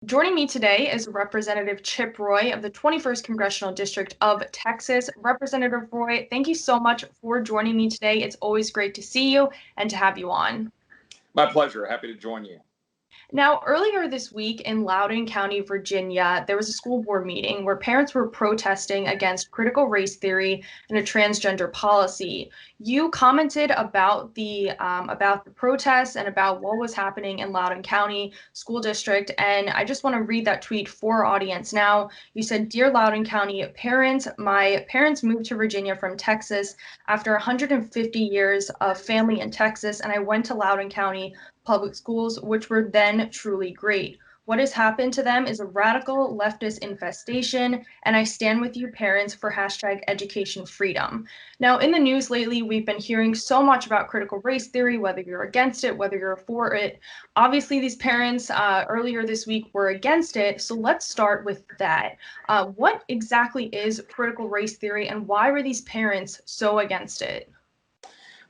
Joining me today is Representative Chip Roy of the 21st Congressional District of Texas. Representative Roy, thank you so much for joining me today. It's always great to see you and to have you on. My pleasure. Happy to join you. Now, earlier this week in Loudoun County, Virginia, there was a school board meeting where parents were protesting against critical race theory and a transgender policy. You commented about the protests and about what was happening in Loudoun County School District, and I just want to read that tweet for our audience now. You said, "Dear Loudoun County parents, my parents moved to Virginia from Texas after 150 years of family in Texas, and I went to Loudoun County public schools, which were then truly great. What has happened to them is a radical leftist infestation, and I stand with you parents for hashtag education freedom." Now, in the news lately, we've been hearing so much about critical race theory, whether you're against it, whether you're for it. Obviously, these parents earlier this week were against it, so let's start with that. What exactly is critical race theory, and why were these parents so against it?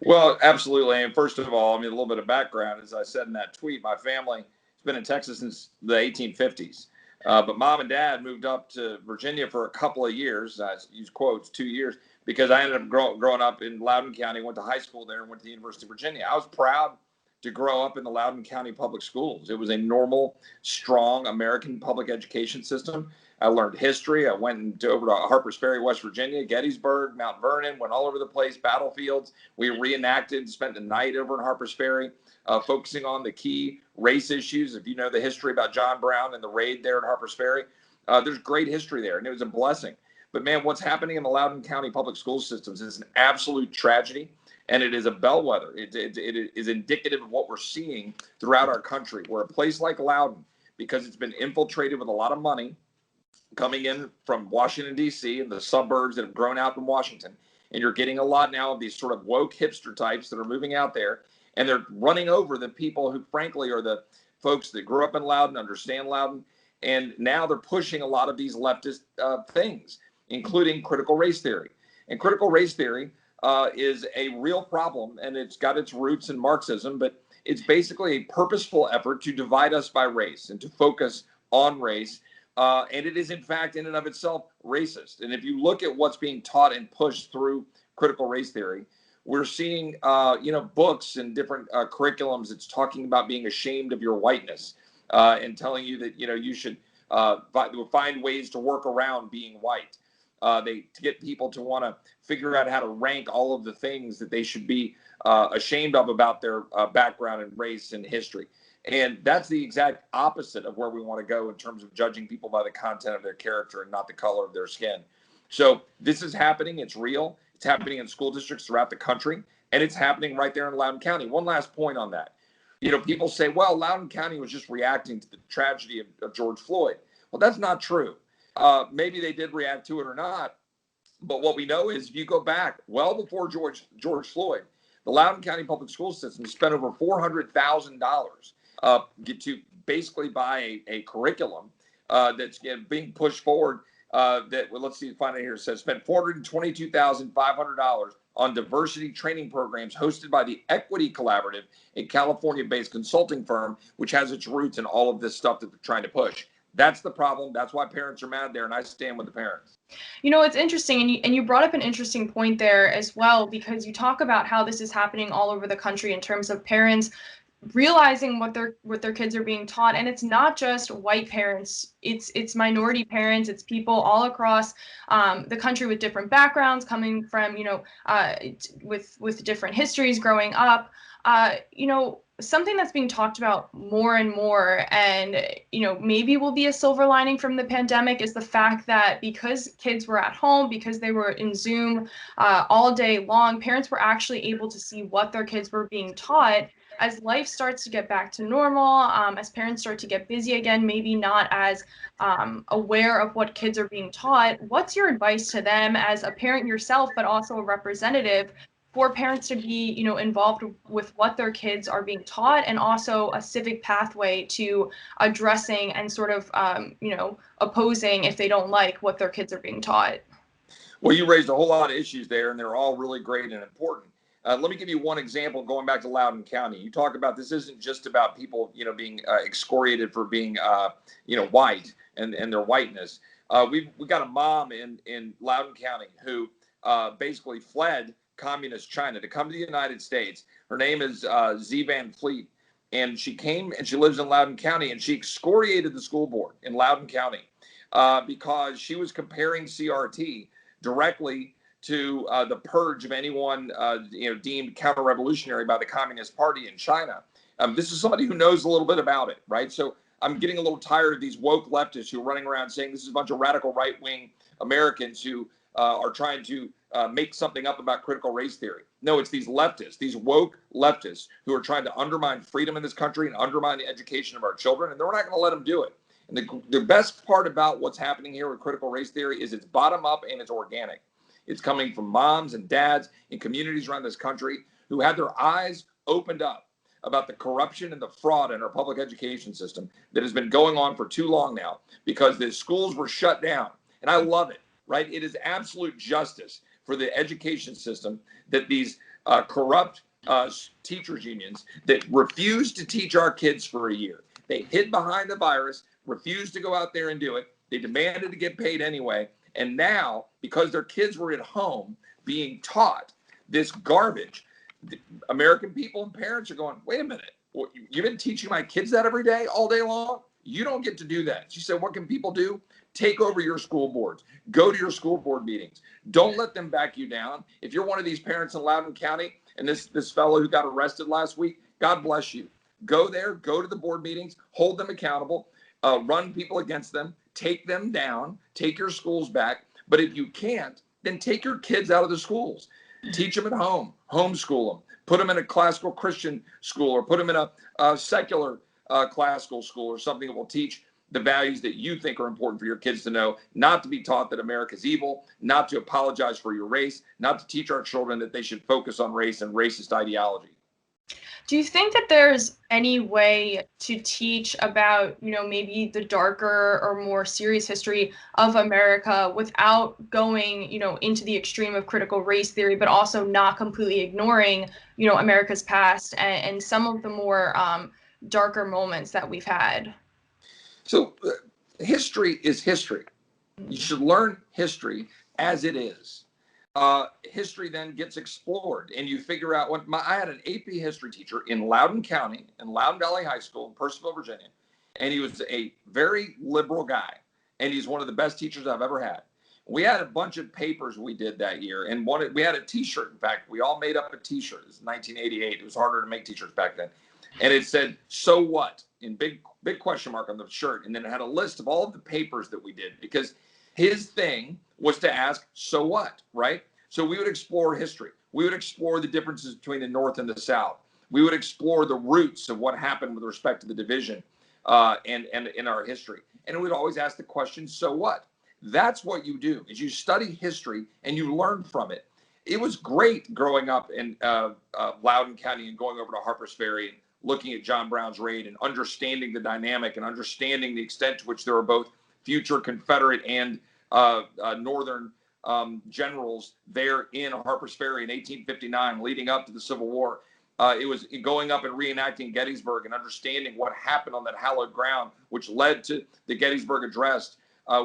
Well, absolutely. And first of all, a little bit of background. As I said in that tweet, my family has been in Texas since the 1850s. But mom and dad moved up to Virginia for a couple of years. I use quotes, 2 years, because I ended up growing up in Loudoun County, went to high school there, and went to the University of Virginia. I was proud to grow up in the Loudoun County public schools. It was a normal, strong American public education system. I learned history. I went over to Harpers Ferry, West Virginia, Gettysburg, Mount Vernon, went all over the place, battlefields. We reenacted, spent the night over in Harpers Ferry, focusing on the key race issues. If you know the history about John Brown and the raid there at Harpers Ferry, there's great history there, and it was a blessing. But man, what's happening in the Loudoun County public school systems is an absolute tragedy, and it is a bellwether. It is indicative of what we're seeing throughout our country, where a place like Loudoun, because it's been infiltrated with a lot of money, coming in from Washington, D.C., and the suburbs that have grown out from Washington. And you're getting a lot now of these sort of woke hipster types that are moving out there, and they're running over the people who, frankly, are the folks that grew up in Loudoun, understand Loudoun. And now they're pushing a lot of these leftist things, including critical race theory. And critical race theory is a real problem, and it's got its roots in Marxism, but it's basically a purposeful effort to divide us by race and to focus on race, and it is, in fact, in and of itself, racist. And if you look at what's being taught and pushed through critical race theory, we're seeing, books and different curriculums that's talking about being ashamed of your whiteness, and telling you that, you should find ways to work around being white. To get people to want to figure out how to rank all of the things that they should be ashamed of about their background and race and history. And that's the exact opposite of where we want to go in terms of judging people by the content of their character and not the color of their skin. So this is happening. It's real. It's happening in school districts throughout the country, and it's happening right there in Loudoun County. One last point on that. People say, well, Loudoun County was just reacting to the tragedy of George Floyd. Well, that's not true. Maybe they did react to it or not. But what we know is if you go back well before George Floyd, the Loudoun County Public School System spent over $400,000 to basically buy a curriculum that's being pushed forward. Let's see, find it here. It says spent $422,500 on diversity training programs hosted by the Equity Collaborative, a California-based consulting firm, which has its roots in all of this stuff that they're trying to push. That's the problem. That's why parents are mad there, and I stand with the parents. It's interesting, and you brought up an interesting point there as well, because you talk about how this is happening all over the country in terms of parents realizing what their kids are being taught, and it's not just white parents, it's minority parents, it's people all across the country with different backgrounds, coming from with different histories growing up. Something that's being talked about more and more, and maybe will be a silver lining from the pandemic, is the fact that because kids were at home, because they were in Zoom all day long, parents were actually able to see what their kids were being taught. As life starts to get back to normal, as parents start to get busy again, maybe not as aware of what kids are being taught, what's your advice to them as a parent yourself, but also a representative, for parents to be, involved with what their kids are being taught, and also a civic pathway to addressing and sort of, opposing if they don't like what their kids are being taught? Well, you raised a whole lot of issues there, and they're all really great and important. Let me give you one example going back to Loudoun County. You talk about this isn't just about people, being excoriated for being, white and their whiteness. We got a mom in Loudoun County who basically fled communist China to come to the United States. Her name is Z Van Fleet. And she came and she lives in Loudoun County, and she excoriated the school board in Loudoun County because she was comparing CRT directly to the purge of anyone deemed counter-revolutionary by the Communist Party in China. This is somebody who knows a little bit about it, right? So I'm getting a little tired of these woke leftists who are running around saying this is a bunch of radical right-wing Americans who are trying to make something up about critical race theory. No, it's these leftists, these woke leftists who are trying to undermine freedom in this country and undermine the education of our children, and they're not going to let them do it. And the best part about what's happening here with critical race theory is it's bottom up and it's organic. It's coming from moms and dads in communities around this country who had their eyes opened up about the corruption and the fraud in our public education system that has been going on for too long now because the schools were shut down. And I love it, right? It is absolute justice for the education system that these corrupt teachers unions that refused to teach our kids for a year. They hid behind the virus, refused to go out there and do it. They demanded to get paid anyway. And now, because their kids were at home being taught this garbage, American people and parents are going, wait a minute, you've been teaching my kids that every day, all day long? You don't get to do that. She said, what can people do? Take over your school boards. Go to your school board meetings. Don't let them back you down. If you're one of these parents in Loudoun County and this fellow who got arrested last week, God bless you. Go there, go to the board meetings, hold them accountable, run people against them, take them down, take your schools back. But if you can't, then take your kids out of the schools. Teach them at home, homeschool them, put them in a classical Christian school or put them in a secular classical school or something that will teach the values that you think are important for your kids to know, not to be taught that America's evil, not to apologize for your race, not to teach our children that they should focus on race and racist ideology. Do you think that there's any way to teach about, maybe the darker or more serious history of America without going, into the extreme of critical race theory, but also not completely ignoring, America's past and some of the more darker moments that we've had? So history is history. You should learn history as it is. History then gets explored and you figure out I had an AP history teacher in Loudoun County, in Loudoun Valley High School in Purposeful, Virginia. And he was a very liberal guy. And he's one of the best teachers I've ever had. We had a bunch of papers we did that year. And we had a t-shirt. In fact, we all made up a t-shirt. It was 1988. It was harder to make t-shirts back then. And it said, so what? In big question mark on the shirt. And then it had a list of all of the papers that we did because his thing was to ask, so what, right? So we would explore history. We would explore the differences between the North and the South. We would explore the roots of what happened with respect to the division and in our history. And we'd always ask the question, so what? That's what you do, is you study history and you learn from it. It was great growing up in Loudoun County and going over to Harpers Ferry and looking at John Brown's raid and understanding the dynamic and understanding the extent to which there were both future Confederate and Northern generals there in Harpers Ferry in 1859, leading up to the Civil War. It was going up and reenacting Gettysburg and understanding what happened on that hallowed ground, which led to the Gettysburg Address,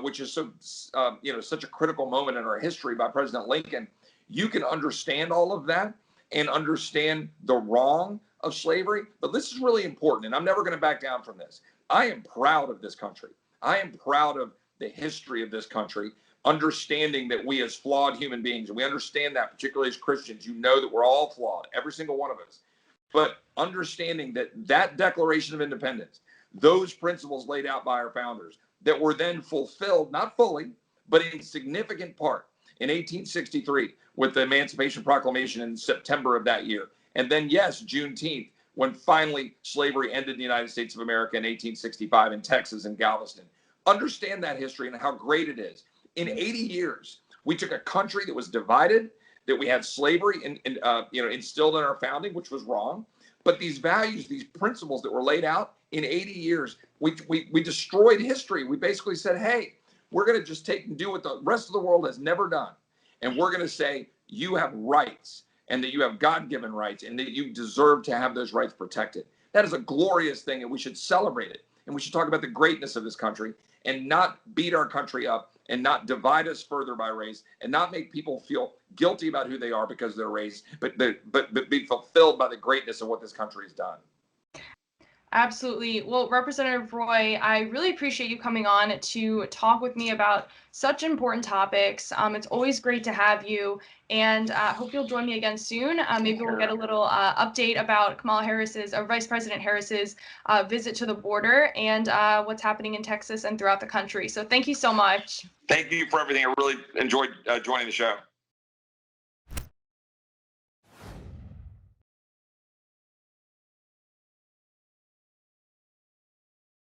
which is such a critical moment in our history by President Lincoln. You can understand all of that and understand the wrong of slavery, but this is really important, and I'm never going to back down from this. I am proud of this country. I am proud of the history of this country, understanding that we as flawed human beings, and we understand that particularly as Christians, that we're all flawed, every single one of us. But understanding that Declaration of Independence, those principles laid out by our founders that were then fulfilled, not fully, but in significant part in 1863 with the Emancipation Proclamation in September of that year. And then, yes, Juneteenth, when finally slavery ended in the United States of America in 1865 in Texas and Galveston. Understand that history and how great it is. In 80 years, we took a country that was divided, that we had slavery instilled in our founding, which was wrong. But these values, these principles that were laid out in 80 years, we destroyed history. We basically said, hey, we're going to just take and do what the rest of the world has never done. And we're going to say, you have rights. and that you have God-given rights and that you deserve to have those rights protected. That is a glorious thing, and we should celebrate it. And we should talk about the greatness of this country and not beat our country up and not divide us further by race and not make people feel guilty about who they are because of their race, but be fulfilled by the greatness of what this country has done. Absolutely. Well, Representative Roy, I really appreciate you coming on to talk with me about such important topics. It's always great to have you, and hope you'll join me again soon. Maybe we'll get a little update about Kamala Harris's, or Vice President Harris's, visit to the border and what's happening in Texas and throughout the country. So thank you so much. Thank you for everything. I really enjoyed joining the show.